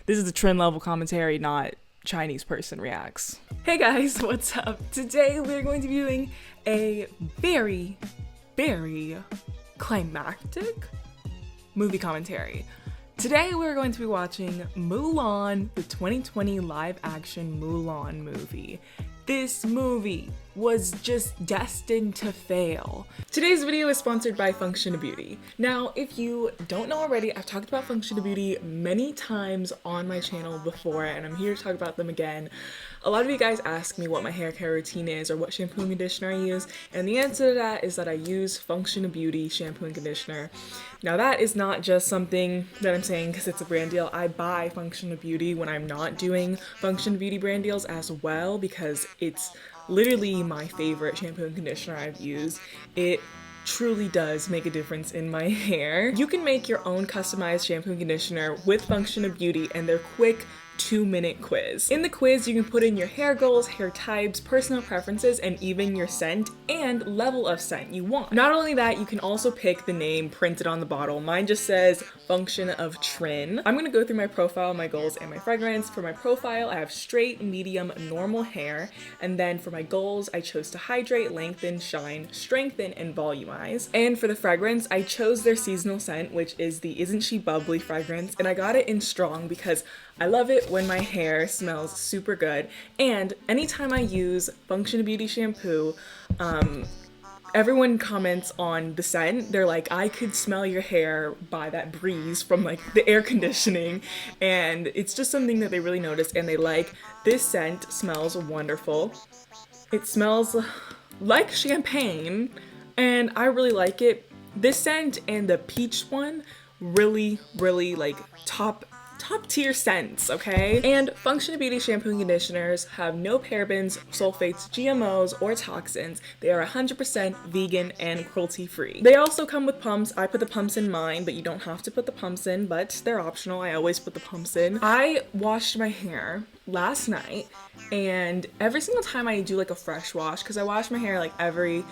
This is a Trin level commentary, not Chinese person reacts. Hey guys, what's up? Today we're going to be doing a very climactic movie commentary. Today we're going to be watching Mulan, the 2020 live action Mulan movie. This movie was just destined to fail. Today's video is sponsored by Function of Beauty. Now, if you don't know already, I've talked about Function of Beauty many times on my channel before, and I'm here to talk about them again. A lot of you guys ask me what my hair care routine is or what shampoo and conditioner I use, and the answer to that is that I use Function of Beauty shampoo and conditioner. Now, that is not just something that I'm saying because it's a brand deal. I buy Function of Beauty when I'm not doing Function of Beauty brand deals as well because it's literally my favorite shampoo and conditioner I've used. It truly does make a difference in my hair. You can make your own customized shampoo and conditioner with Function of Beauty and their quick 2-minute quiz. In the quiz, you can put in your hair goals, hair types, personal preferences, and even your scent and level of scent you want. Not only that, you can also pick the name printed on the bottle. Mine just says Function of Trin. I'm gonna go through my profile, my goals, and my fragrance. For my profile, I have straight, medium, normal hair. And then for my goals, I chose to hydrate, lengthen, shine, strengthen, and volumize. And for the fragrance, I chose their seasonal scent, which is the Isn't She Bubbly fragrance. And I got it in strong because I love it when my hair smells super good, and anytime I use Function of Beauty shampoo, everyone comments on the scent. They're like, I could smell your hair by that breeze from like the air conditioning, and it's just something that they really notice and they like. This scent smells wonderful. It smells like champagne, and I really like it. This scent and the peach one really like top tier scents, okay? And Function of Beauty shampoo and conditioners have no parabens, sulfates, GMOs, or toxins. They are 100% vegan and cruelty-free. They also come with pumps. I put the pumps in mine, but you don't have to put the pumps in, but they're optional. I always put the pumps in. I washed my hair last night, and every single time I do like a fresh wash, because I wash my hair like every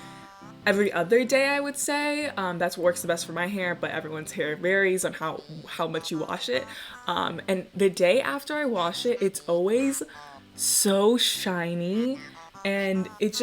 other day, I would say. That's what works the best for my hair, but everyone's hair varies on how much you wash it. And the day after I wash it, it's always so shiny, and it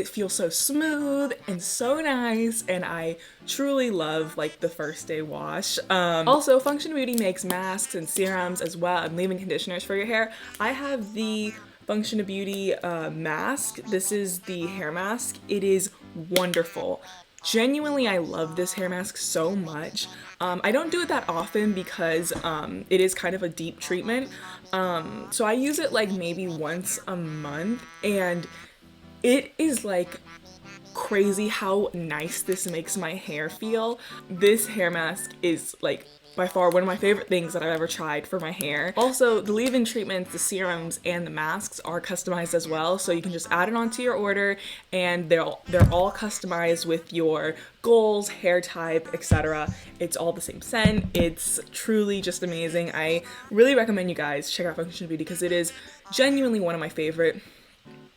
feels so smooth and so nice, and I truly love like the first day wash. Also, Function Beauty makes masks and serums as well, and leave-in conditioners for your hair. I have the Function of Beauty mask. This is the hair mask. It is wonderful. Genuinely, I love this hair mask so much. I don't do it that often because it is kind of a deep treatment. So I use it like maybe once a month, and it is like crazy how nice this makes my hair feel. This hair mask is like by far one of my favorite things that I've ever tried for my hair. Also, the leave-in treatments, the serums, and the masks are customized as well, so you can just add it onto your order, and they're all customized with your goals, hair type, etc. It's all the same scent. It's truly just amazing. I really recommend you guys check out Function of Beauty because it is genuinely one of my favorite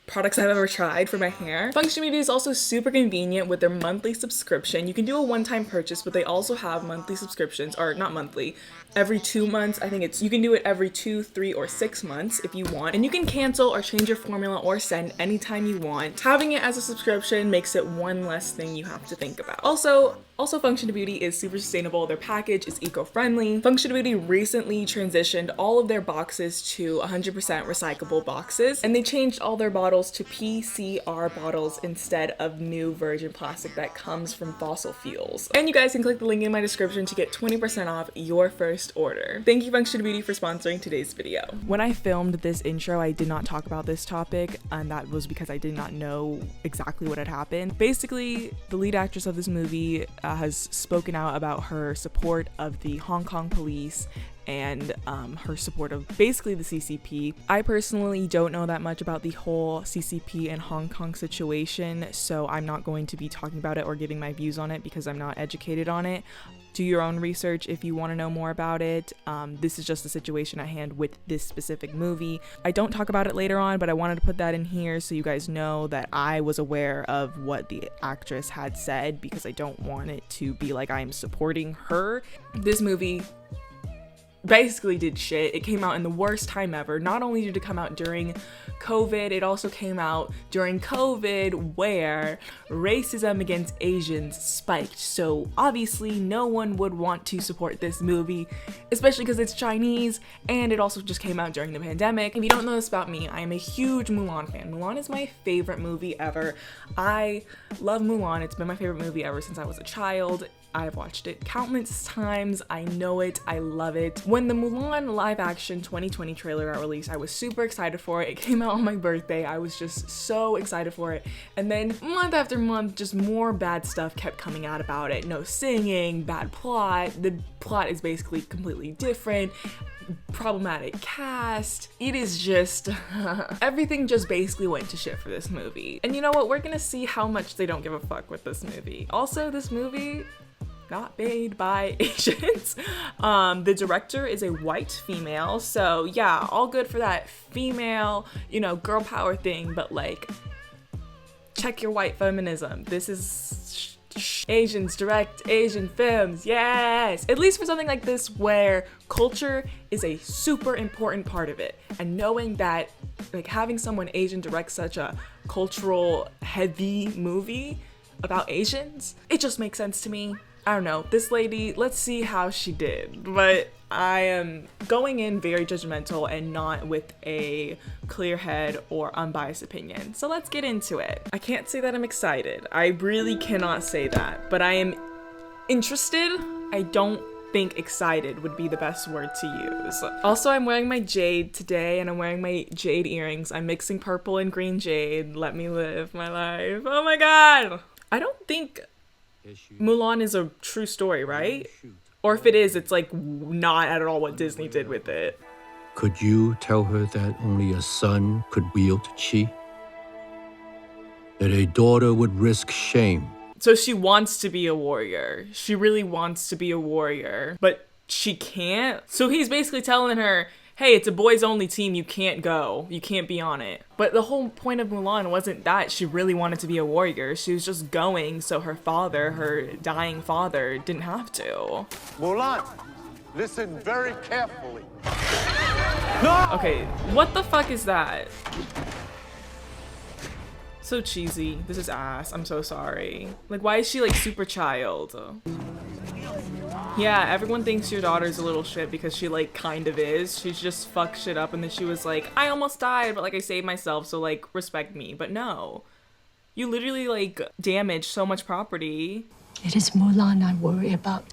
products I've ever tried for my hair. Function Beauty is also super convenient with their monthly subscription. You can do a one-time purchase, but they also have monthly subscriptions, or not monthly, every 2 months. I think you can do it every 2, 3, or 6 months if you want, and you can cancel or change your formula or scent anytime you want. Having it as a subscription makes it one less thing you have to think about. Also, Function of Beauty is super sustainable. Their package is eco-friendly. Function of Beauty recently transitioned all of their boxes to 100% recyclable boxes, and they changed all their bottles to PCR bottles instead of new virgin plastic that comes from fossil fuels. And you guys can click the link in my description to get 20% off your first order. Thank you, Function of Beauty, for sponsoring today's video. When I filmed this intro, I did not talk about this topic, and that was because I did not know exactly what had happened. Basically, the lead actress of this movie has spoken out about her support of the Hong Kong police and her support of basically the CCP. I personally don't know that much about the whole CCP and Hong Kong situation, so I'm not going to be talking about it or giving my views on it because I'm not educated on it. Do your own research if you want to know more about it. This is just the situation at hand with this specific movie. I don't talk about it later on, but I wanted to put that in here so you guys know that I was aware of what the actress had said, because I don't want it to be like I'm supporting her. This movie basically did shit. It came out in the worst time ever. Not only did it come out during COVID, it also came out during COVID where racism against Asians spiked. So obviously no one would want to support this movie, especially because it's Chinese, and it also just came out during the pandemic. If you don't know this about me, I am a huge Mulan fan. Mulan is my favorite movie ever. I love Mulan. It's been my favorite movie ever since I was a child. I've watched it countless times. I know it. I love it. When the Mulan live action 2020 trailer got released, I was super excited for it. It came out on my birthday. I was just so excited for it. And then month after month, just more bad stuff kept coming out about it. No singing, bad plot. The plot is basically completely different. Problematic cast. It is just everything just basically went to shit for this movie. And you know what? We're gonna see how much they don't give a fuck with this movie. Also, this movie not made by Asians. The director is a white female, so yeah, all good for that female, you know, girl power thing, but like, check your white feminism. This is Asians direct Asian films, yes! At least for something like this where culture is a super important part of it, and knowing that like having someone Asian direct such a cultural heavy movie about Asians, it just makes sense to me. I don't know, this lady, let's see how she did, but I am going in very judgmental and not with a clear head or unbiased opinion. So let's get into it. I can't say that I'm excited. I really cannot say that, but I am interested. I don't think excited would be the best word to use. Also, I'm wearing my jade today, and I'm wearing my jade earrings. I'm mixing purple and green jade. Let me live my life. Oh my god! I don't think Mulan is a true story, right? Or if it is, it's like not at all what Disney did with it. Could you tell her that only a son could wield qi? That a daughter would risk shame? So she wants to be a warrior. She really wants to be a warrior, but she can't. So he's basically telling her, hey, it's a boys only team, you can't go. You can't be on it. But the whole point of Mulan wasn't that she really wanted to be a warrior. She was just going so her father, her dying father, didn't have to. Mulan, listen very carefully. No! Okay, what the fuck is that? So cheesy. This is ass. I'm so sorry. Like, why is she like super child? Yeah, everyone thinks your daughter's a little shit because she like kind of is. She's just fucked shit up, and then she was like, I almost died, but like I saved myself, so like respect me. But no, you literally like damaged so much property. It is Mulan I worry about.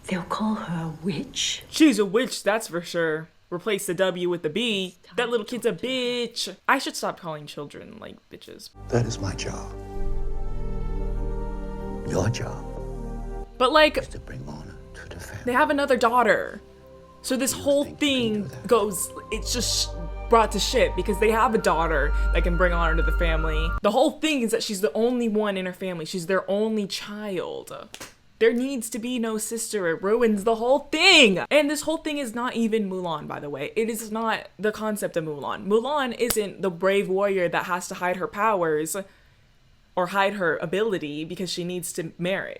They'll call her a witch. She's a witch, that's for sure. Replace the W with the B. That little kid's a bitch. I should stop calling children like bitches. That is my job. Your job. But like, Is to bring honor to the family. they have another daughter. So this whole thing goes, it's just brought to shit because they have a daughter that can bring honor to the family. The whole thing is that she's the only one in her family. She's their only child. There needs to be no sister. It ruins the whole thing. And this whole thing is not even Mulan, by the way. It is not the concept of Mulan. Mulan isn't the brave warrior that has to hide her powers or hide her ability because she needs to marry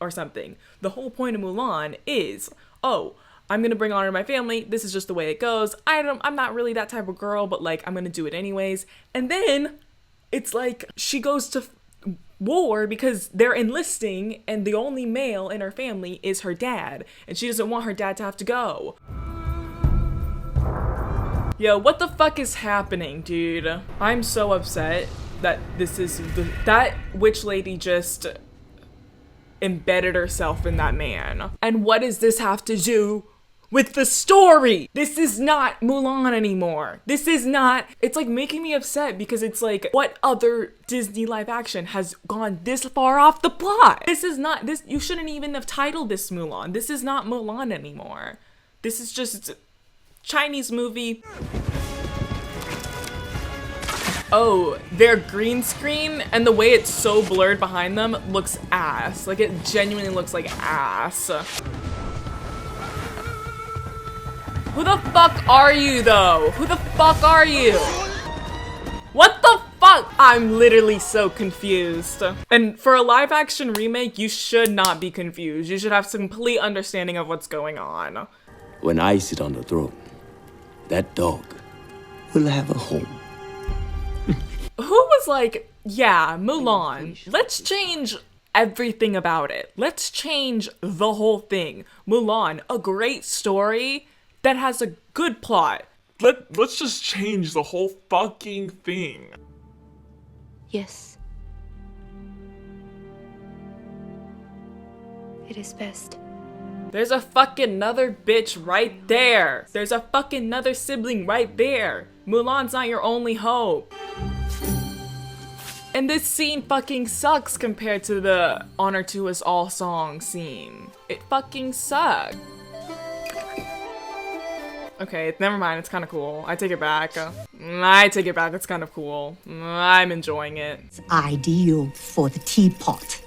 or something. The whole point of Mulan is, oh, I'm gonna bring honor to my family. This is just the way it goes. I'm not really that type of girl, but like, I'm gonna do it anyways. And then it's like she goes to war because they're enlisting and the only male in her family is her dad, and she doesn't want her dad to have to go. Yo, what the fuck is happening, dude? I'm so upset that this is that witch lady just embedded herself in that man. And what does this have to do with the story? This is not Mulan anymore. This is not, it's like making me upset because it's like, what other Disney live action has gone this far off the plot? This is not, this, you shouldn't even have titled this Mulan. This is not Mulan anymore. This is just Chinese movie. Oh, their green screen and the way it's so blurred behind them looks ass. Like, it genuinely looks like ass. Who the fuck are you, though? Who the fuck are you? What the fuck? I'm literally so confused. And for a live action remake, you should not be confused. You should have some complete understanding of what's going on. When I sit on the throne, that dog will have a home. Who was like, yeah, Mulan, let's change everything about it. Let's change the whole thing. Mulan, a great story that has a good plot. Let's just change the whole fucking thing. Yes. It is best. There's a fucking another bitch right there. There's a fucking another sibling right there. Mulan's not your only hope. And this scene fucking sucks compared to the Honor to Us All song scene. It fucking sucks. Okay, never mind, it's kind of cool. I take it back. It's kind of cool. I'm enjoying it. It's ideal for the teapot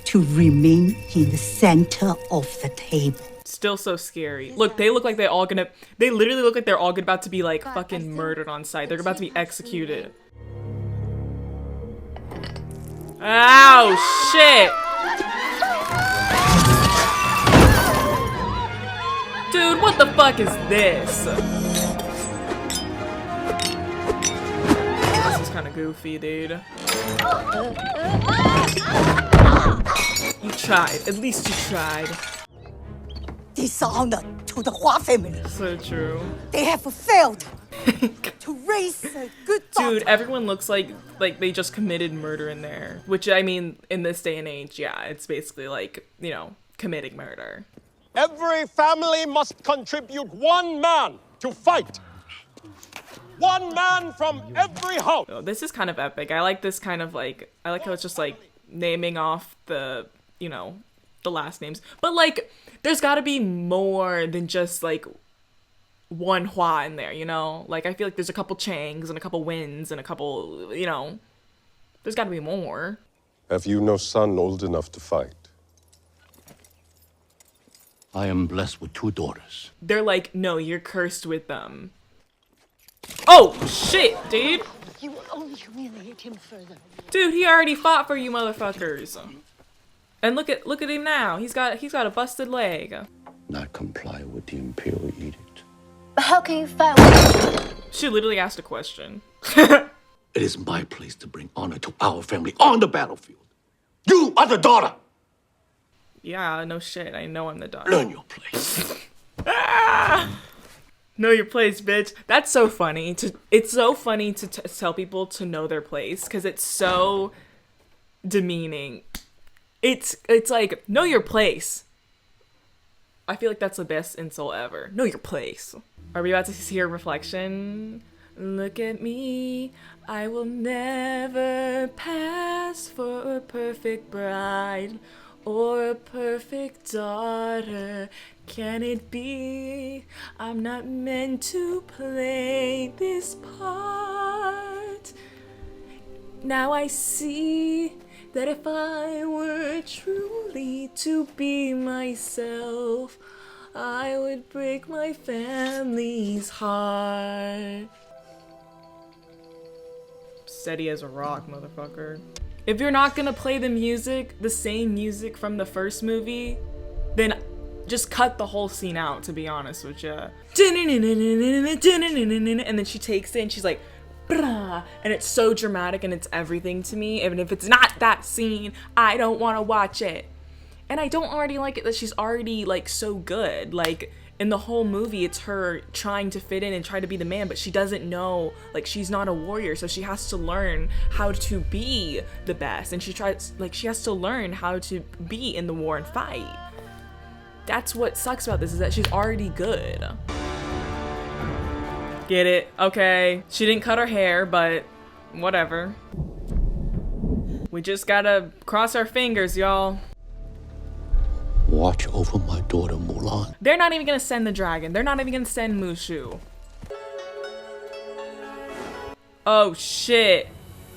to remain in the center of the table. Still so scary. Look, they look like they literally look like they're all about to be like fucking murdered on sight. They're about to be executed. Ow, shit! Dude, what the fuck is this? This is kind of goofy, dude. You tried. At least you tried. Dishonor to the Hua family. So true. They have failed to raise a good daughter. Dude, everyone looks like they just committed murder in there. Which, I mean, in this day and age, yeah, it's basically like, you know, committing murder. Every family must contribute one man to fight. One man from every house. Oh, this is kind of epic. I like this kind of like, I like how it's just like naming off the, you know, the last names. But like, there's gotta be more than just like one Hua in there, you know? Like, I feel like there's a couple Changs and a couple Wins and a couple, you know, there's gotta be more. Have you no son old enough to fight? I am blessed with 2 daughters. They're like, no, you're cursed with them. Oh, shit, dude. You will only humiliate him further. Dude, he already fought for you motherfuckers. And look at him now. He's got a busted leg. Not comply with the imperial edict. How can you fight with... She literally asked a question. It is my place to bring honor to our family on the battlefield. You are the daughter. Yeah, no shit. I know I'm the daughter. Learn your place. Know your place, bitch. That's so funny. It's so funny to tell people to know their place because it's so demeaning. It's like, know your place. I feel like that's the best insult ever. Know your place. Are we about to see her reflection? Look at me. I will never pass for a perfect bride or a perfect daughter. Can it be? I'm not meant to play this part. Now I see that if I were truly to be myself, I would break my family's heart. Steady as a rock, motherfucker. If you're not gonna play the music, the same music from the first movie, then just cut the whole scene out, to be honest with you. And then she takes it and she's like, brah, and it's so dramatic and it's everything to me. Even if it's not that scene, I don't want to watch it. And I don't already like it that she's already like so good. Like in the whole movie, it's her trying to fit in and try to be the man, but she doesn't know, like she's not a warrior, so she has to learn how to be the best. And she has to learn how to be in the war and fight. That's what sucks about this, is that she's already good. Get it? Okay. She didn't cut her hair, but whatever. We just gotta cross our fingers, y'all. Watch over my daughter Mulan. They're not even gonna send the dragon. They're not even gonna send Mushu. Oh shit.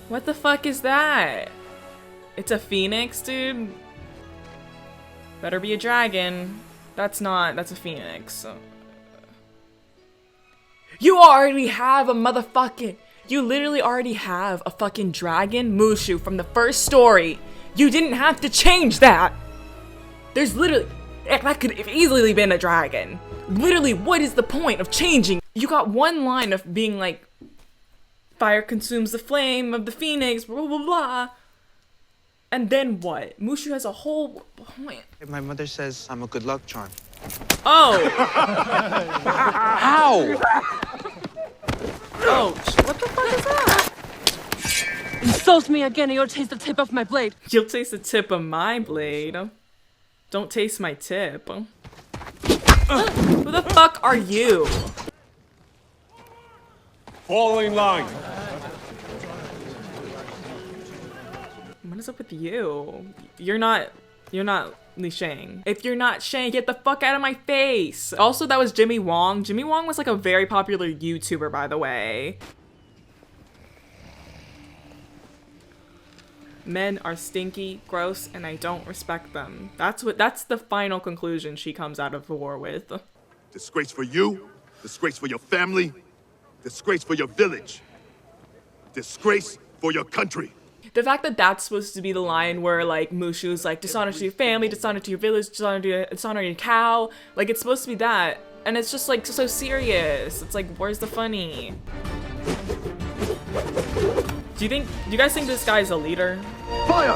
What the fuck is that? It's a phoenix, dude? Better be a dragon. That's a phoenix. You already have a motherfucking... You literally already have a fucking dragon, Mushu, from the first story. You didn't have to change that. There's literally... That could have easily been a dragon. Literally, what is the point of changing? You got one line of being like, fire consumes the flame of the phoenix, blah, blah, blah. And then what? Mushu has a whole point. My mother says I'm a good luck charm. Oh! Ow! Oh, what the fuck is that? Insult me again and you'll taste the tip of my blade. You'll taste the tip of my blade. Don't taste my tip. Who the fuck are you? Fall in line. What is up with you? You're not Li Shang. If you're not Shang, get the fuck out of my face. Also, that was Jimmy Wong. Jimmy Wong was like a very popular YouTuber, by the way. Men are stinky, gross, and I don't respect them. That's the final conclusion she comes out of the war with. Disgrace for you, disgrace for your family, disgrace for your village, disgrace for your country. The fact that that's supposed to be the line where like Mushu's like, dishonor to your family, dishonor to your village, dishonor to your cow, like it's supposed to be that, and it's just like so serious. It's like, where's the funny? Do you guys think this guy's a leader? Fire!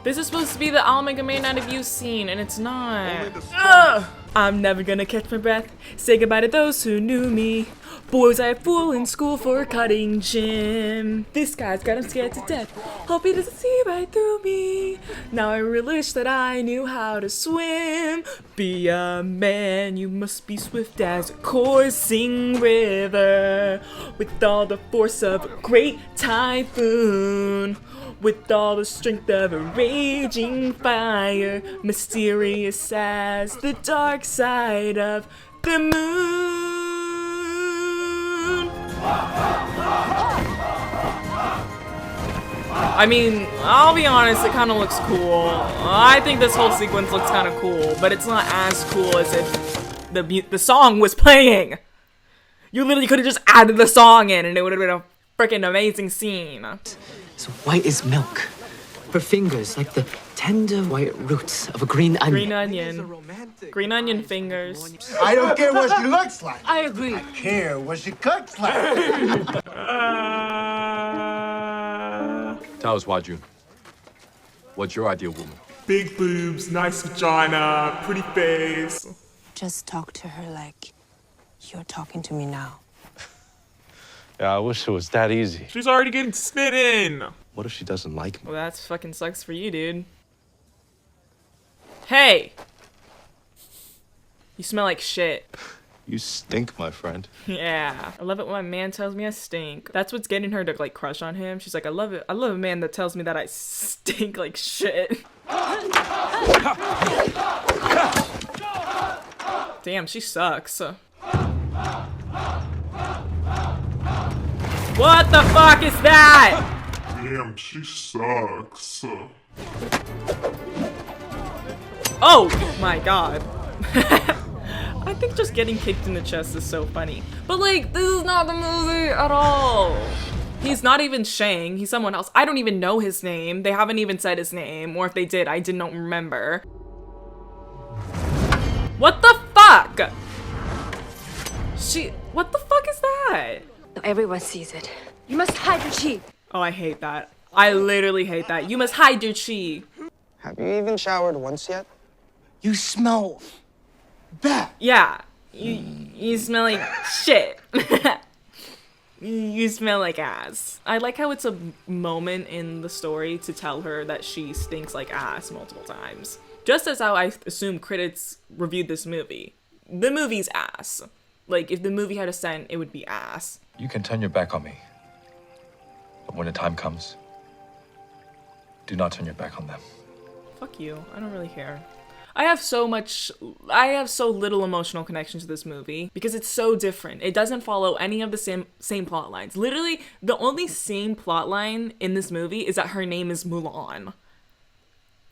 This is supposed to be the I'll make a man out of you scene, and it's not. Ugh! I'm never gonna catch my breath. Say goodbye to those who knew me. Boys I fool in school for cutting gym. This guy's got him scared to death. Hope he doesn't see right through me. Now I really wish that I knew how to swim. Be a man, you must be swift as a coursing river, with all the force of a great typhoon, with all the strength of a raging fire, mysterious as the dark side of the moon. I mean, I'll be honest, it kind of looks cool. I think this whole sequence looks kind of cool, but it's not as cool as if the song was playing. You literally could have just added the song in and it would have been a freaking amazing scene. So white as milk. Her fingers like the tender white roots of a green onion. Green onion. Green onion fingers. I don't care what she looks like. I agree. I care what she cooks like. Tell us, Wajun. What's your ideal woman? Big boobs, nice vagina, pretty face. Just talk to her like you're talking to me now. Yeah, I wish it was that easy. She's already getting smitten. What if she doesn't like me? Well, that fucking sucks for you, dude. Hey! You smell like shit. You stink, my friend. Yeah. I love it when my man tells me I stink. That's what's getting her to like crush on him. She's like, I love it. I love a man that tells me that I stink like shit. Damn, she sucks. What the fuck is that? Damn, she sucks. Oh my god. I think just getting kicked in the chest is so funny. But like, this is not the movie at all. He's not even Shang, he's someone else. I don't even know his name. They haven't even said his name, or if they did, I did not remember. What the fuck? What the fuck is that? Everyone sees it. You must hide your chi. Oh, I hate that. I literally hate that. You must hide your chi. Have you even showered once yet? You smell bad. Yeah. You smell like shit. You smell like ass. I like how it's a moment in the story to tell her that she stinks like ass multiple times. Just as how I assume critics reviewed this movie. The movie's ass. Like, if the movie had a scent, it would be ass. You can turn your back on me. But when the time comes, do not turn your back on them. Fuck you. I don't really care. I have so little emotional connection to this movie because it's so different. It doesn't follow any of the same plot lines. Literally, the only same plot line in this movie is that her name is Mulan.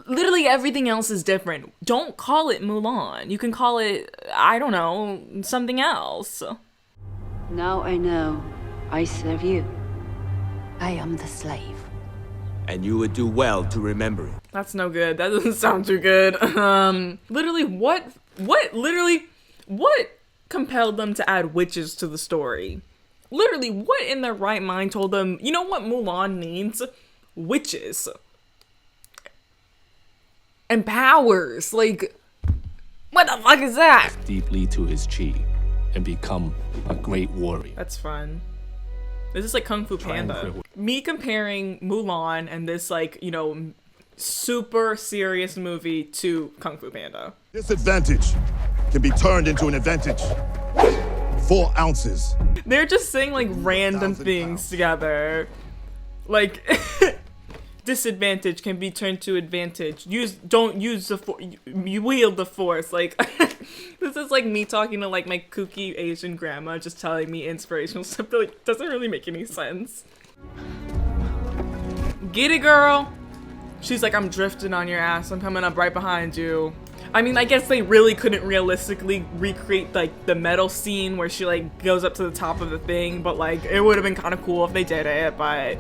Literally everything else is different. Don't call it Mulan. You can call it, I don't know, something else. Now I know I serve you. I am the slave. and you would do well to remember it. That's no good. That doesn't sound too good. Literally, what compelled them to add witches to the story? Literally, what in their right mind told them, you know what Mulan needs? Witches. And powers. Like, what the fuck is that? Deeply to his chi and become a great warrior. That's fun. This is like Kung Fu Panda. Me comparing Mulan and this, like, you know, super serious movie to Kung Fu Panda. Disadvantage can be turned into an advantage. 4 ounces. They're just saying like random things together. Like, disadvantage can be turned to advantage. Don't use the force. You wield the force. Like, this is like me talking to like my kooky Asian grandma, just telling me inspirational stuff that like doesn't really make any sense. Get it, girl. She's like, I'm drifting on your ass. I'm coming up right behind you. I mean, I guess they really couldn't realistically recreate like the metal scene where she like goes up to the top of the thing, but like it would have been kind of cool if they did it, but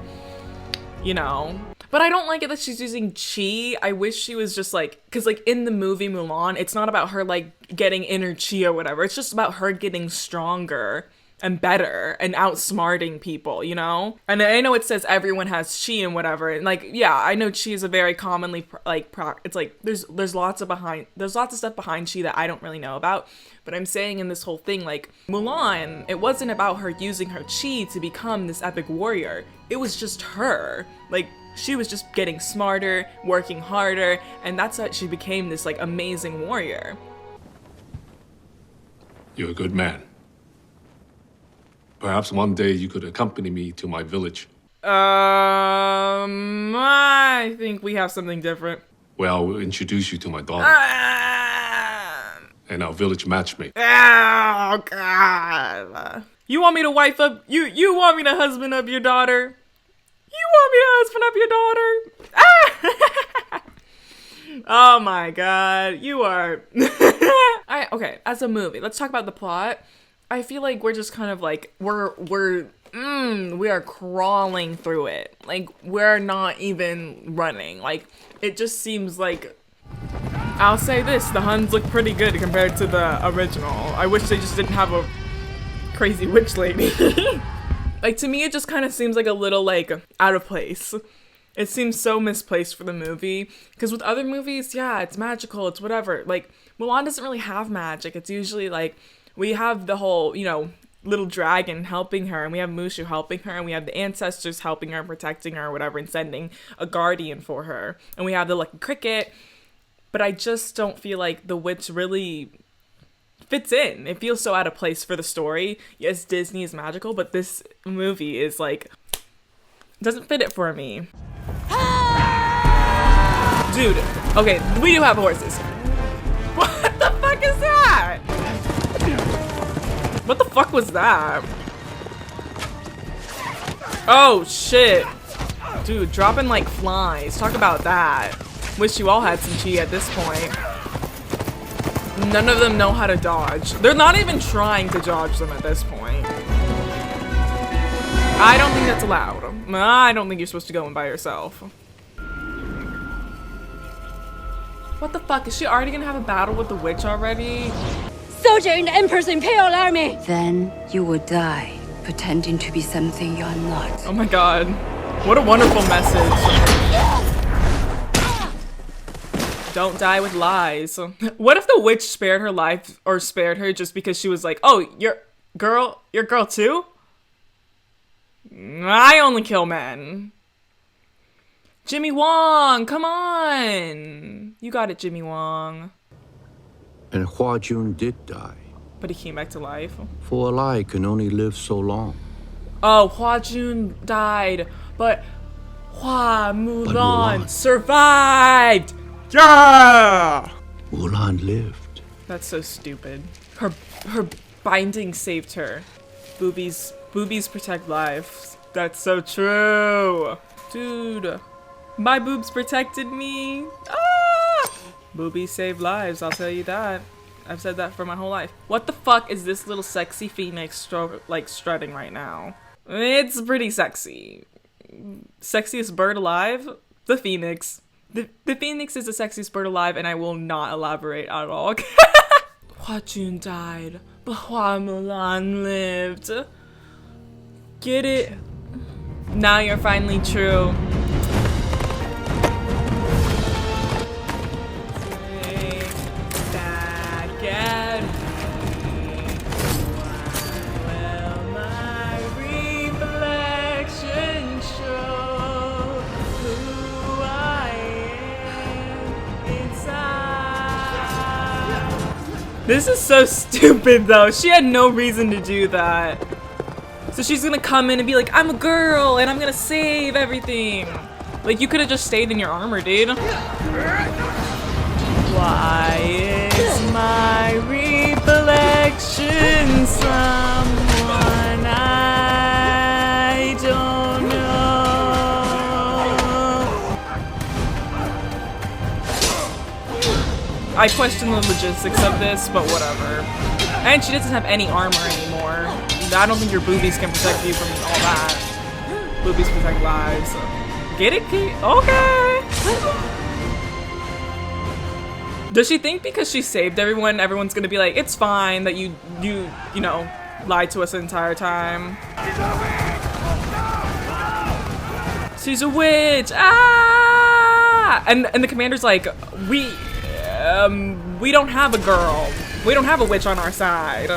you know. But I don't like it that she's using chi. I wish she was just like, because like in the movie Mulan, it's not about her like getting inner chi or whatever. It's just about her getting stronger and better and outsmarting people, you know? And I know it says everyone has chi and whatever, and like, yeah, I know chi is a very commonly it's like there's lots of stuff behind chi that I don't really know about. But I'm saying in this whole thing, like, Mulan, it wasn't about her using her chi to become this epic warrior. It was just her. Like, she was just getting smarter, working harder, and that's how she became this, like, amazing warrior. You're a good man. Perhaps one day you could accompany me to my village. I think we have something different. Well, we'll introduce you to my daughter. And our village matchmate. Oh, God. You want me to wife up? You want me to husband up your daughter? You want me to husband up your daughter? Oh my God. You are... Okay, as a movie, let's talk about the plot. I feel like we're just kind of like, we are crawling through it. Like, we're not even running. Like, it just seems like, I'll say this, the Huns look pretty good compared to the original. I wish they just didn't have a crazy witch lady. Like, to me, it just kind of seems like a little, like, out of place. It seems so misplaced for the movie. Because with other movies, yeah, it's magical, it's whatever. Like, Mulan doesn't really have magic. It's usually, like, we have the whole, you know, little dragon helping her, and we have Mushu helping her, and we have the ancestors helping her and protecting her or whatever, and sending a guardian for her. And we have the lucky cricket. But I just don't feel like the witch really fits in. It feels so out of place for the story. Yes, Disney is magical, but this movie is like, doesn't fit it for me. Dude, okay, we do have horses. What the fuck is that? What the fuck was that? Oh shit. Dude, dropping like flies. Talk about that. Wish you all had some chi at this point. None of them know how to dodge. They're not even trying to dodge them at this point. I don't think that's allowed. I don't think you're supposed to go in by yourself. What the fuck? Is she already gonna have a battle with the witch already? Soldier in the Emperor's Imperial Army! Then you will die, pretending to be something you're not. Oh my god. What a wonderful message. Don't die with lies. What if the witch spared her life, or spared her just because she was like, oh, you're girl too? I only kill men. Jimmy Wong, come on. You got it, Jimmy Wong. And Hua Jun did die. But he came back to life. For a lie can only live so long. Oh, Hua Jun died, but Mulan survived. Yeah! Mulan lived. That's so stupid. Her binding saved her. Boobies protect lives. That's so true. Dude, my boobs protected me. Ah! Boobies save lives, I'll tell you that. I've said that for my whole life. What the fuck is this little sexy phoenix strutting right now? It's pretty sexy. Sexiest bird alive? The phoenix. The phoenix is the sexiest bird alive, and I will not elaborate at all. Hua Jun died, but Hua Mulan lived. Get it? Now you're finally true. Take back at me. Will my reflection show who I am inside? This is so stupid though. She had no reason to do that. So she's gonna come in and be like, I'm a girl and I'm gonna save everything. Like, you could have just stayed in your armor, dude. Why is my reflection someone I don't know? I question the logistics of this, but whatever. And she doesn't have any armor anymore. I don't think your boobies can protect you from all that. Boobies protect lives. Get it, Kate? Okay. Does she think because she saved everyone, everyone's gonna be like, it's fine that you know, lied to us the entire time? She's a witch! Ah! And the commander's like, we don't have a girl. We don't have a witch on our side.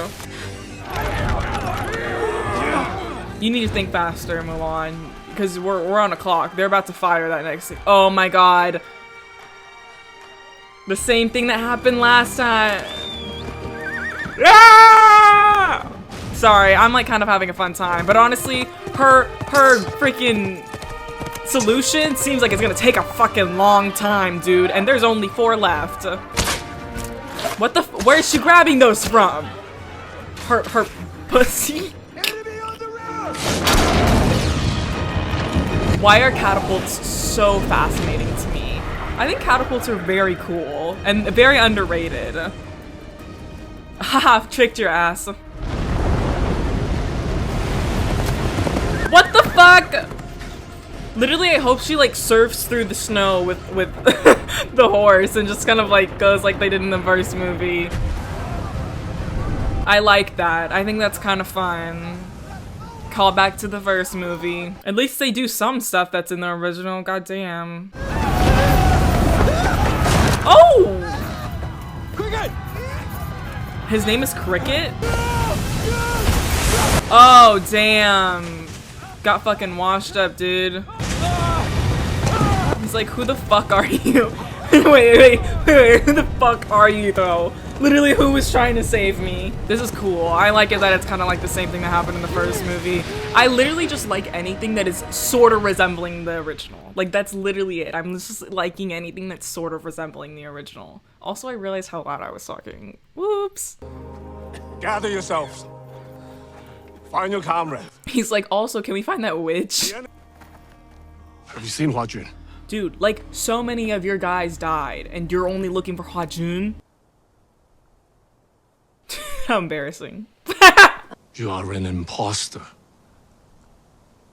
You need to think faster, Mulan, because we're on a clock. They're about to fire that next thing. Oh my god. The same thing that happened last time. Ah! Sorry, I'm like kind of having a fun time, but honestly, her freaking solution seems like it's gonna take a fucking long time, dude, and there's only 4 left. What the where is she grabbing those from? Her pussy? Why are catapults so fascinating to me? I think catapults are very cool and very underrated. Haha, tricked your ass. What the fuck? Literally, I hope she like surfs through the snow with the horse and just kind of like goes like they did in the first movie. I like that. I think that's kind of fun. Call back to the first movie. At least they do some stuff that's in the original. Goddamn. Oh! Cricket! His name is Cricket? Oh, damn. Got fucking washed up, dude. He's like, who the fuck are you? wait, who the fuck are you though? Literally, who was trying to save me? This is cool. I like it that it's kind of like the same thing that happened in the first movie. I literally just like anything that is sort of resembling the original. Like, that's literally it. I'm just liking anything that's sort of resembling the original. Also, I realized how loud I was talking. Whoops. Gather yourselves. Find your comrade. He's like, also, can we find that witch? Have you seen Hua Jun? Dude, like, so many of your guys died, and you're only looking for Hua Jun? How embarrassing. You are an imposter.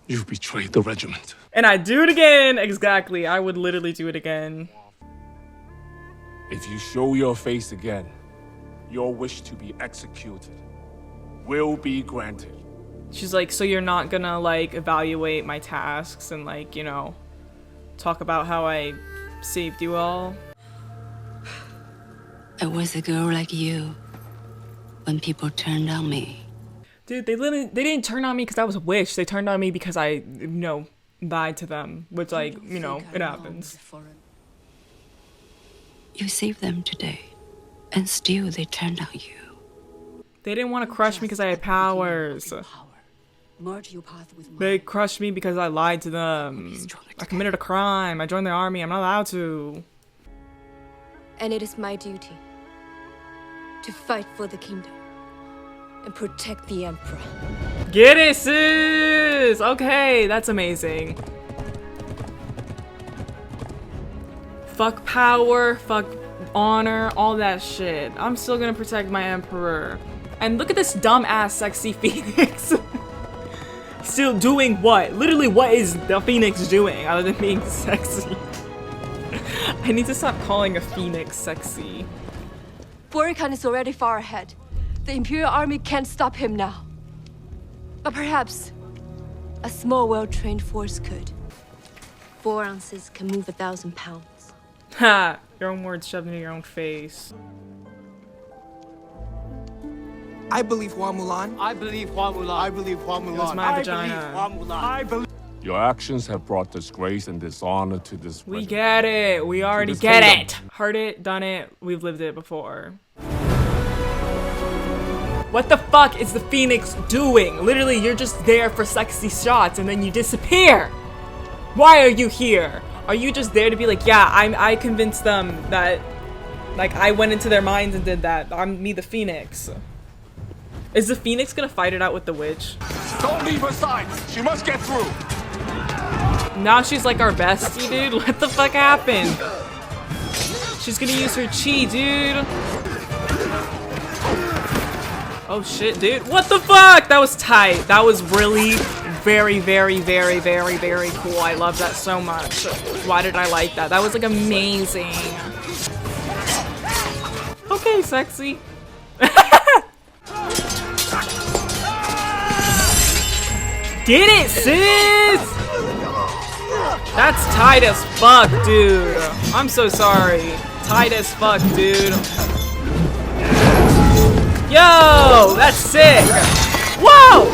You've betrayed the regiment. And I do it again! Exactly, I would literally do it again. If you show your face again, your wish to be executed will be granted. She's like, so you're not gonna, like, evaluate my tasks and, like, you know, talk about how I saved you all? I was a girl like you when people turned on me. Dude, they didn't turn on me because I was a witch. They turned on me because I, you know, lied to them. Which, like, you know, it happens. You saved them today, and still they turned on you. They didn't want to crush me because I had powers. They crushed me because I lied to them. I committed a crime. I joined the army. I'm not allowed to. And it is my duty to fight for the kingdom and protect the emperor. Get it, sis! Okay, that's amazing. Fuck power, fuck honor, all that shit. I'm still gonna protect my emperor. And look at this dumb-ass sexy phoenix. Still doing what? Literally, what is the Phoenix doing other than being sexy? I need to stop calling a Phoenix sexy. Borikhan is already far ahead. The Imperial Army can't stop him now. But perhaps a small, well-trained force could. 4 ounces can move 1,000 pounds. Ha! Your own words shoved into your own face. I believe Hua Mulan. I believe Hua Mulan. I believe Hua Mulan. It was my vagina. I believe. Your actions have brought disgrace and dishonor to this. We get it. We already get it. Heard it, done it. We've lived it before. What the fuck is the Phoenix doing? Literally, you're just there for sexy shots and then you disappear. Why are you here? Are you just there to be like, yeah, I convinced them that, like, I went into their minds and did that. I'm me, the Phoenix. Is the Phoenix gonna fight it out with the witch? Don't leave her side. She must get through. Now she's like our bestie, dude. What the fuck happened? She's gonna use her chi, dude. Oh shit, dude. What the fuck? That was tight. That was really very, very, very, very, very cool. I love that so much. Why did I like that? That was like amazing. Okay, sexy. Get it, sis! That's tight as fuck, dude. I'm so sorry. Tight as fuck, dude. Yo, that's sick. Whoa!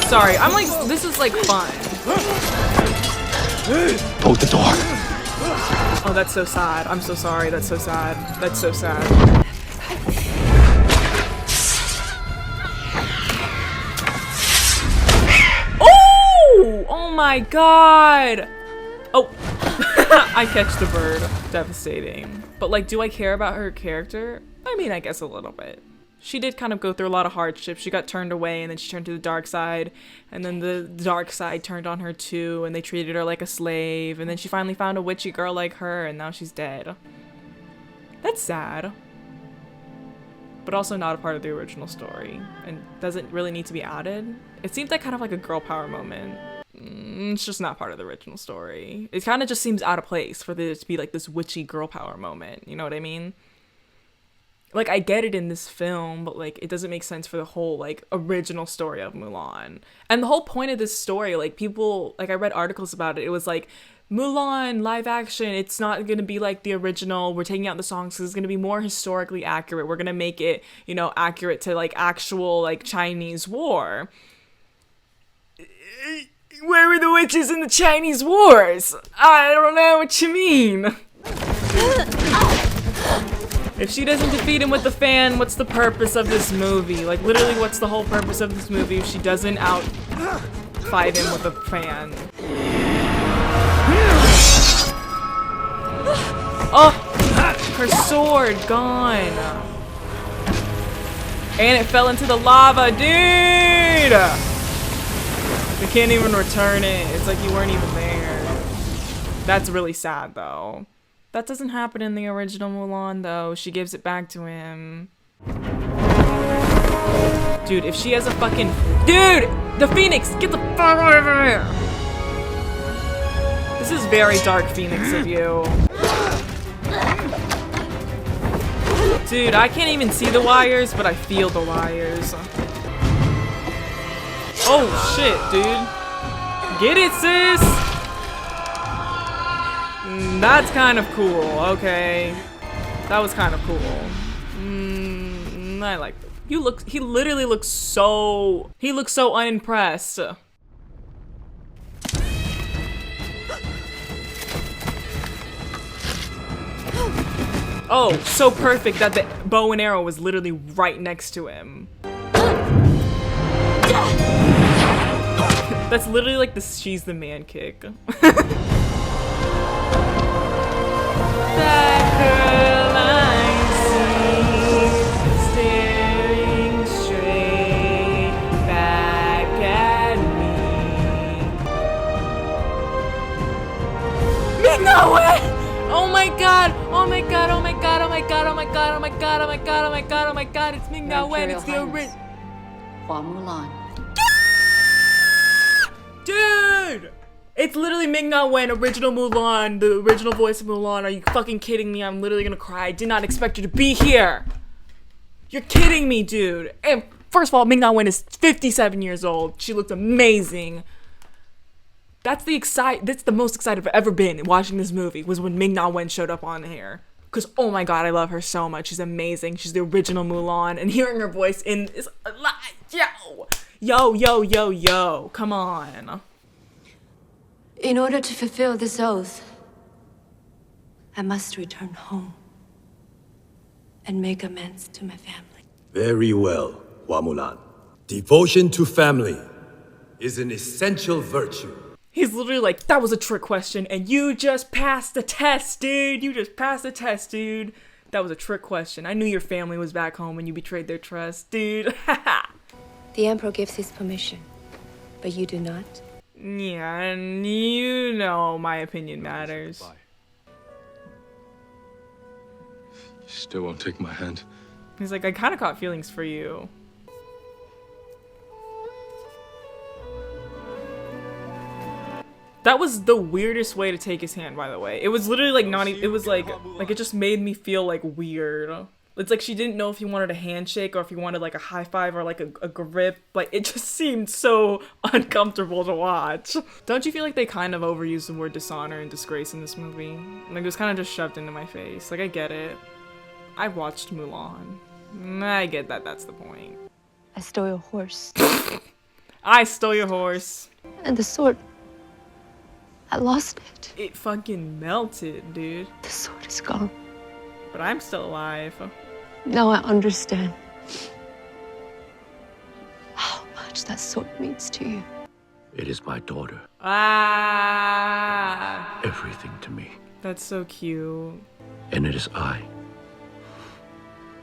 Sorry, I'm like, this is like fun. Hold the door. Oh, that's so sad. I'm so sorry. That's so sad. That's so sad. Oh my god! Oh, I catch the bird. Devastating. But like, do I care about her character? I mean, I guess a little bit. She did kind of go through a lot of hardships. She got turned away and then she turned to the dark side. And then the dark side turned on her too and they treated her like a slave. And then she finally found a witchy girl like her and now she's dead. That's sad. But also not a part of the original story. And doesn't really need to be added. It seems like kind of like a girl power moment. It's just not part of the original story. It kind of just seems out of place for there to be like this witchy girl power moment. You know what I mean? Like, I get it in this film, but like it doesn't make sense for the whole like original story of Mulan. And the whole point of this story, like people, like I read articles about it, it was like Mulan live action, it's not gonna be like the original. We're taking out the songs because it's gonna be more historically accurate. We're gonna make it, you know, accurate to like actual like Chinese war. Where were the witches in the Chinese wars? I don't know what you mean. If she doesn't defeat him with the fan, what's the purpose of this movie? Like, literally, what's the whole purpose of this movie if she doesn't fight him with a fan? Oh! Her sword gone! And it fell into the lava, dude! You can't even return it. It's like you weren't even there. That's really sad, though. That doesn't happen in the original Mulan, though. She gives it back to him. Dude, if she has a fucking... Dude! The Phoenix! Get the fuck out of here! This is very dark Phoenix of you. Dude, I can't even see the wires, but I feel the wires. Oh, shit, dude. Get it, sis! That's kind of cool, okay. That was kind of cool. I like it. He literally looks so... He looks so unimpressed. Oh, so perfect that the bow and arrow was literally right next to him. That's literally like the she's the man kick. That girl I see staring straight back at me. Oh my god! Oh my god! Oh my god! Oh my god! Oh my god! Oh my god! Oh my god! Oh my god! Oh my god! It's Ming Na Wen! It's the original. Hua Mulan. Dude! It's literally Ming-Na Wen, original Mulan, the original voice of Mulan. Are you fucking kidding me? I'm literally gonna cry. I did not expect her to be here. You're kidding me, dude. And first of all, Ming-Na Wen is 57 years old. She looked amazing. That's the most excited I've ever been watching this movie, was when Ming-Na Wen showed up on here. Because, oh my god, I love her so much. She's amazing. She's the original Mulan. And hearing her voice in is yo. Come on. In order to fulfill this oath, I must return home and make amends to my family. Very well, Hua Mulan. Devotion to family is an essential virtue. He's literally like, that was a trick question, and you just passed the test, dude. You just passed the test, dude. That was a trick question. I knew your family was back home when you betrayed their trust, dude. The Emperor gives his permission, but you do not? Yeah, and you know my opinion matters. You still won't take my hand. He's like, I kind of caught feelings for you. That was the weirdest way to take his hand, by the way. It was literally like not even, it was like it just made me feel like weird. It's like she didn't know if he wanted a handshake or if he wanted like a high five or like a grip. Like it just seemed so uncomfortable to watch. Don't you feel like they kind of overused the word dishonor and disgrace in this movie? Like it was kind of just shoved into my face. Like I get it. I watched Mulan. I get that that's the point. I stole your horse. I stole your horse. And the sword. I lost it. It fucking melted, dude. The sword is gone. But I'm still alive. Now I understand how much that sword means to you. It is my daughter. Ah. Everything to me. That's so cute. And it is I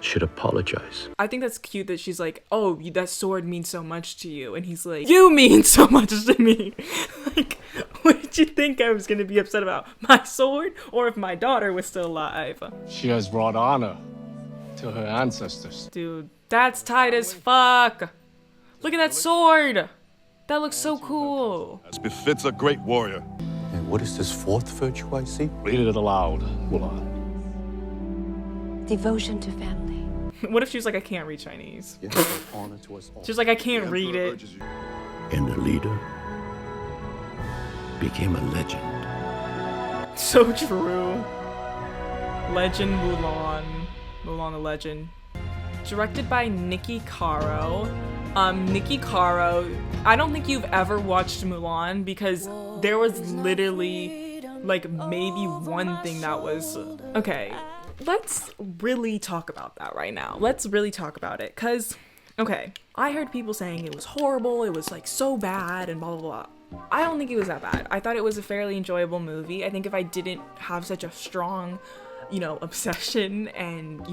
should apologize. I think that's cute that she's like, oh, that sword means so much to you. And he's like, you mean so much to me. Like, what did you think I was going to be upset about? My sword? Or if my daughter was still alive? She has brought honor to her ancestors. Dude, that's tight as fuck. Look at that sword. That looks so cool. As befits a great warrior. And what is this fourth virtue I see? Read it aloud, Mulan. Devotion to family. What if she was like, I can't read Chinese? She's like, I can't read it. And the leader became a legend. So true. Legend Mulan. Mulan the Legend. Directed by Nikki Caro. Nikki Caro, I don't think you've ever watched Mulan because there was literally like maybe one thing that was... Okay, let's really talk about that right now. Let's really talk about it because, okay, I heard people saying it was horrible, it was like so bad and blah blah blah. I don't think it was that bad. I thought it was a fairly enjoyable movie. I think if I didn't have such a strong, obsession and,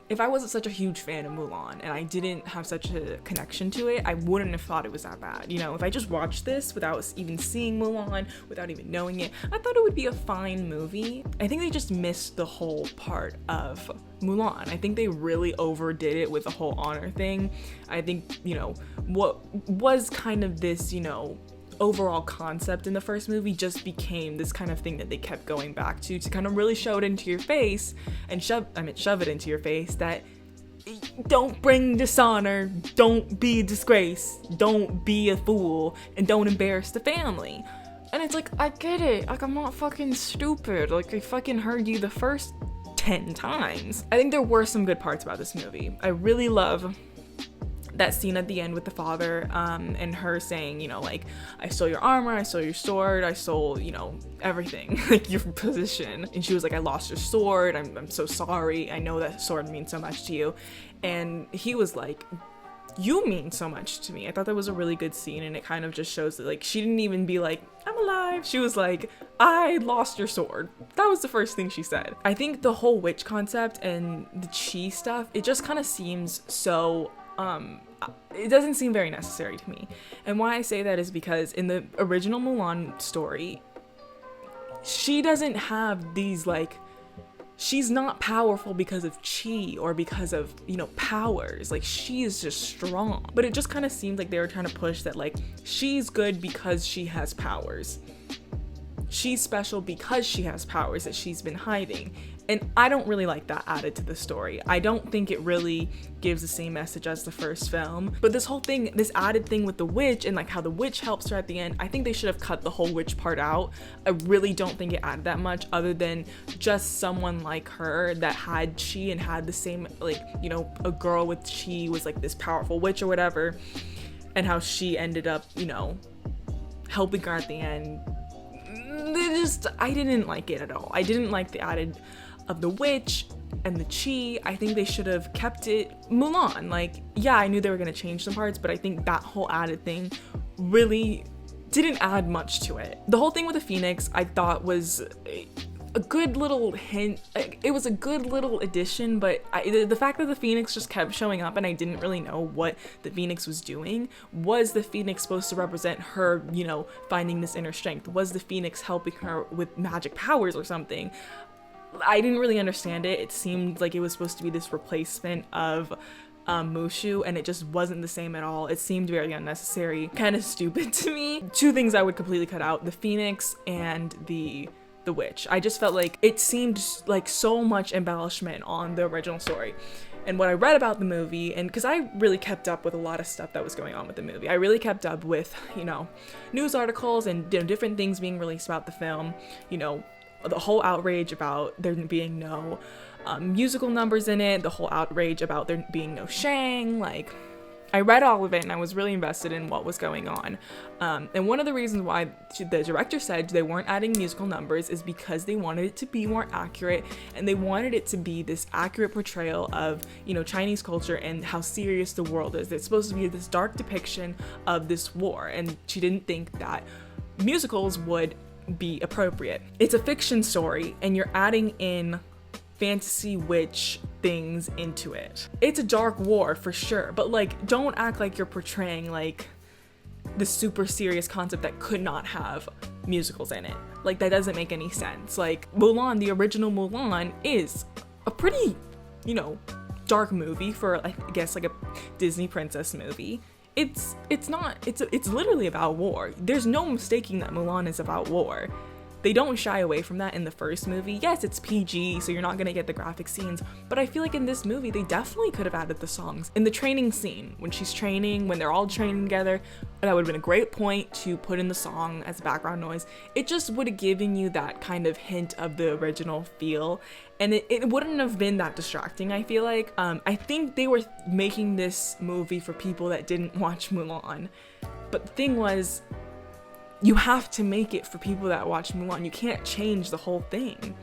if I wasn't such a huge fan of Mulan and I didn't have such a connection to it, I wouldn't have thought it was that bad. If I just watched this without even seeing Mulan, without even knowing it, I thought it would be a fine movie. I think they just missed the whole part of Mulan. I think they really overdid it with the whole honor thing. I think, what was kind of this, overall concept in the first movie just became this kind of thing that they kept going back to kind of really show it into your face and shove it into your face that don't bring dishonor, don't be a disgrace, don't be a fool, and don't embarrass the family. And it's like, I get it, like I'm not fucking stupid, like I fucking heard you the first 10 times. I think there were some good parts about this movie. I really love that scene at the end with the father and her saying, like, I stole your armor, I stole your sword, I stole, everything, like your position. And she was like, I lost your sword, I'm so sorry, I know that sword means so much to you. And he was like, you mean so much to me. I thought that was a really good scene, and it kind of just shows that, like, she didn't even be like, I'm alive. She was like, I lost your sword. That was the first thing she said. I think the whole witch concept and the chi stuff, it just kind of seems so it doesn't seem very necessary to me. And why I say that is because in the original Mulan story, she doesn't have these, like, she's not powerful because of chi or because of, you know, powers. Like, she is just strong. But it just kind of seemed like they were trying to push that, like, she's good because she has powers. She's special because she has powers that she's been hiding. And I don't really like that added to the story. I don't think it really gives the same message as the first film. But this whole thing, this added thing with the witch and like how the witch helps her at the end, I think they should have cut the whole witch part out. I really don't think it added that much other than just someone like her that had chi and had the same, like, you know, a girl with chi was like this powerful witch or whatever, and how she ended up, you know, helping her at the end. I didn't like it at all. I didn't like the added of the witch and the chi. I think they should have kept it Mulan. Like, yeah, I knew they were gonna change some parts, but I think that whole added thing really didn't add much to it. The whole thing with the Phoenix I thought was a good little hint. It was a good little addition, but the fact that the Phoenix just kept showing up and I didn't really know what the Phoenix was doing. Was the Phoenix supposed to represent her, you know, finding this inner strength? Was the Phoenix helping her with magic powers or something? I didn't really understand it. It seemed like it was supposed to be this replacement of Mushu, and it just wasn't the same at all. It seemed very unnecessary, kind of stupid to me. Two things I would completely cut out: the Phoenix and the witch. I just felt like it seemed like so much embellishment on the original story. And what I read about the movie, and because I really kept up with a lot of stuff that was going on with the movie, I really kept up with, you know, news articles and, you know, different things being released about the film, you know, the whole outrage about there being no musical numbers in it, the whole outrage about there being no Shang. Like, I read all of it and I was really invested in what was going on. And one of the reasons why the director said they weren't adding musical numbers is because they wanted it to be more accurate, and they wanted it to be this accurate portrayal of, you know, Chinese culture and how serious the world is. It's supposed to be this dark depiction of this war, and she didn't think that musicals would be appropriate. It's a fiction story and you're adding in fantasy witch things into it. It's a dark war for sure, but like, don't act like you're portraying like this super serious concept that could not have musicals in it. Like, that doesn't make any sense. Like, Mulan, the original Mulan, is a pretty, you know, dark movie for, I guess, like a Disney princess movie. It's literally about war. There's no mistaking that Mulan is about war. They don't shy away from that in the first movie. Yes, it's PG, so you're not gonna get the graphic scenes, but I feel like in this movie, they definitely could have added the songs. In the training scene, when she's training, when they're all training together, that would have been a great point to put in the song as background noise. It just would have given you that kind of hint of the original feel, and it wouldn't have been that distracting, I feel like. I think they were making this movie for people that didn't watch Mulan, but the thing was, you have to make it for people that watch Mulan. You can't change the whole thing,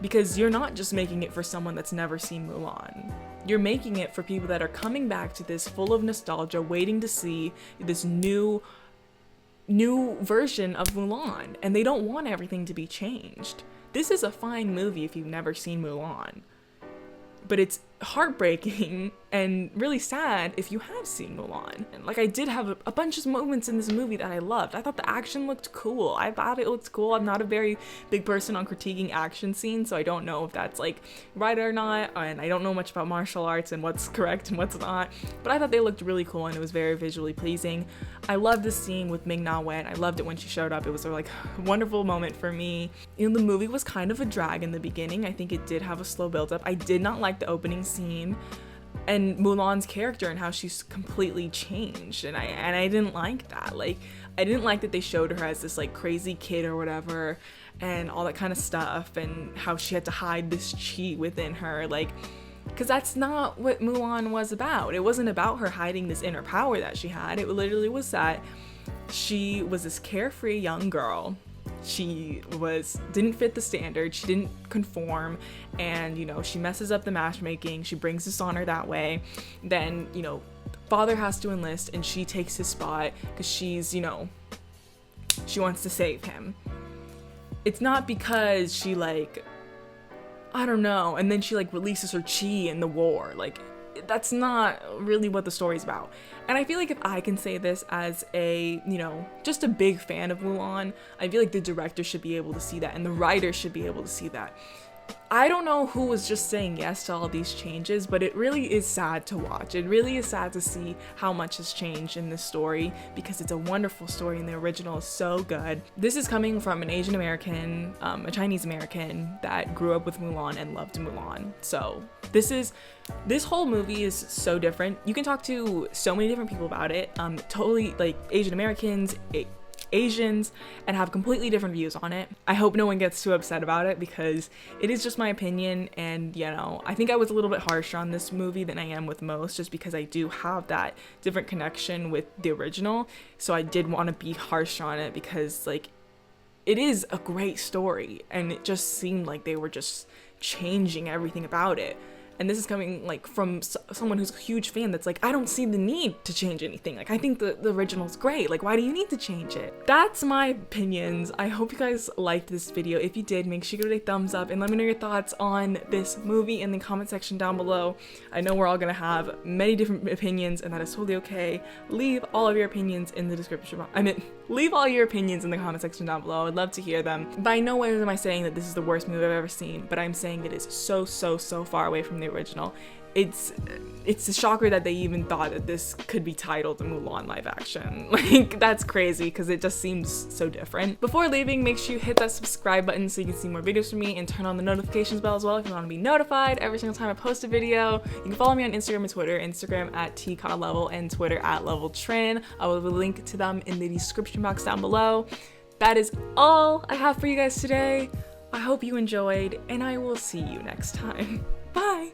because you're not just making it for someone that's never seen Mulan. You're making it for people that are coming back to this full of nostalgia, waiting to see this new version of Mulan, and they don't want everything to be changed. This is a fine movie if you've never seen Mulan, but it's heartbreaking and really sad if you have seen Mulan. And like, I did have a bunch of moments in this movie that I loved. I thought the action looked cool. I thought it looked cool. I'm not a very big person on critiquing action scenes, so I don't know if that's like right or not, and I don't know much about martial arts and what's correct and what's not, but I thought they looked really cool and it was very visually pleasing. I loved the scene with Ming-Na Wen. I loved it when she showed up. It was a like wonderful moment for me. You know, the movie was kind of a drag in the beginning. I think it did have a slow build-up. I did not like the opening scene and Mulan's character and how she's completely changed, and I didn't like that. Like, I didn't like that they showed her as this like crazy kid or whatever and all that kind of stuff, and how she had to hide this chi within her, like, because that's not what Mulan was about. It wasn't about her hiding this inner power that she had. It literally was that she was this carefree young girl. She didn't fit the standard, she didn't conform, and, you know, she messes up the matchmaking, she brings dishonor that way. Then, you know, father has to enlist and she takes his spot because she's, you know, she wants to save him. It's not because she, like, I don't know, and then she like releases her chi in the war. Like, that's not really what the story's about. And I feel like if I can say this as a, you know, just a big fan of Mulan, I feel like the director should be able to see that and the writer should be able to see that. I don't know who was just saying yes to all these changes, but it really is sad to watch. It really is sad to see how much has changed in this story, because it's a wonderful story and the original is so good. This is coming from an Asian American, a Chinese American that grew up with Mulan and loved Mulan. So this whole movie is so different. You can talk to so many different people about it, totally like Asian Americans, Asians, and have completely different views on it. I hope no one gets too upset about it, because it is just my opinion, and you know, I think I was a little bit harsher on this movie than I am with most, just because I do have that different connection with the original. So I did want to be harsh on it, because like, it is a great story and it just seemed like they were just changing everything about it. And this is coming like from someone who's a huge fan that's like, I don't see the need to change anything. Like, I think the original's great. Like, why do you need to change it? That's my opinions. I hope you guys liked this video. If you did, make sure you give it a thumbs up and let me know your thoughts on this movie in the comment section down below. I know we're all gonna have many different opinions, and that is totally okay. Leave all of your opinions in the description. Leave all your opinions in the comment section down below. I'd love to hear them. By no way am I saying that this is the worst movie I've ever seen, but I'm saying it is so far away from the original. It's a shocker that they even thought that this could be titled the Mulan live action. Like, that's crazy, because it just seems so different. Before leaving, make sure you hit that subscribe button so you can see more videos from me, and turn on the notifications bell as well if you want to be notified every single time I post a video. You can follow me on Instagram and Twitter. Instagram at @Lovell and Twitter at Trin. I will link to them in the description box down below. That is all I have for you guys today. I hope you enjoyed, and I will see you next time. Bye!